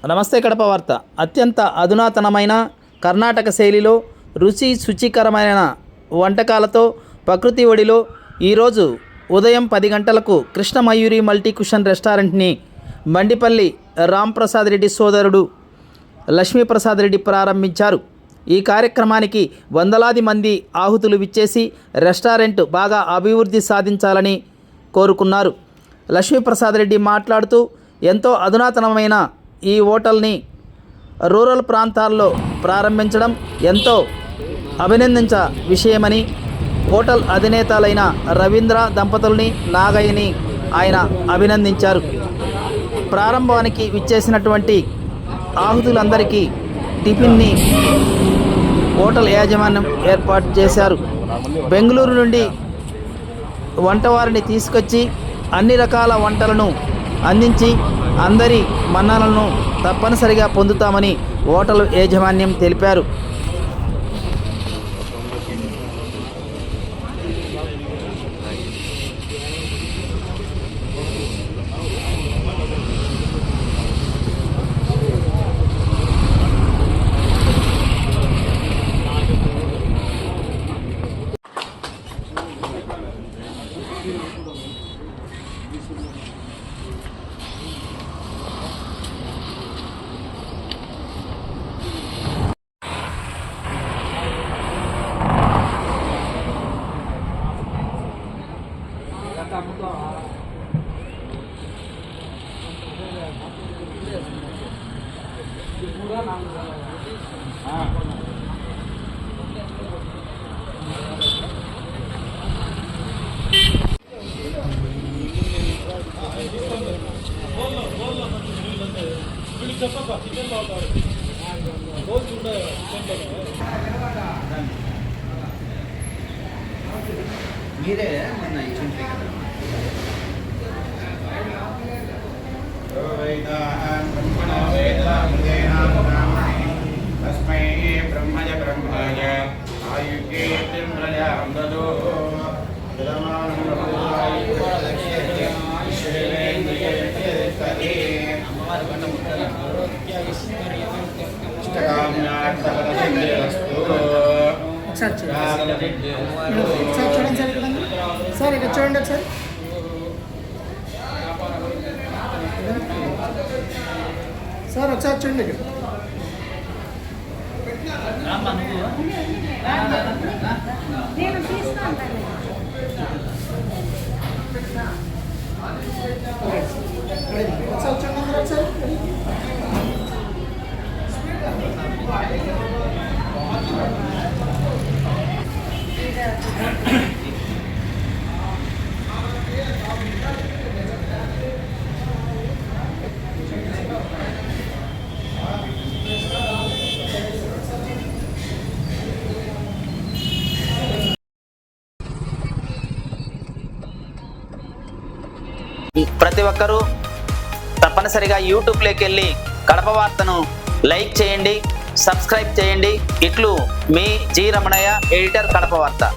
నమస్తే కడప వార్త. అత్యంత అధునాతనమైన కర్ణాటక శైలిలో శుచికరమైన వంటకాలతో ప్రకృతి ఒడిలో ఈరోజు ఉదయం 10 గంటలకు కృష్ణ మయూరి మల్టీ కుషన్ రెస్టారెంట్ని మండిపల్లి రాంప్రసాద్ రెడ్డి సోదరుడు లక్ష్మీప్రసాద్ రెడ్డి ప్రారంభించారు. ఈ కార్యక్రమానికి వందలాది మంది ఆహుతులు విచ్చేసి రెస్టారెంట్ బాగా అభివృద్ధి సాధించాలని కోరుకున్నారు. లక్ష్మీప్రసాద్ రెడ్డి మాట్లాడుతూ ఎంతో అధునాతనమైన ఈ హోటల్ని రూరల్ ప్రాంతాల్లో ప్రారంభించడం ఎంతో అభినందించ విషయమని, హోటల్ అధినేతలైన రవీంద్ర దంపతుల్ని, నాగయ్యని ఆయన అభినందించారు. ప్రారంభానికి విచ్చేసినటువంటి ఆహుతులందరికీ టిఫిన్ని హోటల్ యాజమాన్యం ఏర్పాటు చేశారు. బెంగళూరు నుండి వంటవారిని తీసుకొచ్చి అన్ని రకాల వంటలను అందించి అందరి మన్ననలను తప్పనిసరిగా పొందుతామని హోటల్ యాజమాన్యం తెలిపారు. మీరే మొన్న ఇచ్చింటే తస్మై బ్రహ్మజ బ్రహ్మజ ఆయుర్వేంద్రజాందో సార్ ఇక్కడ చూడండి సార్. సార్ ఒకసారి చూడండి ఇక్కడ. ఒకసారి చూడండి ఒకసారి. ప్రతి ఒక్కరూ తప్పనిసరిగా యూట్యూబ్లోకి వెళ్ళి కడప వార్తను లైక్ చేయండి, సబ్స్క్రైబ్ చేయండి. ఇట్లు మీ జి రమణయ్య, ఎడిటర్, కడప వార్త.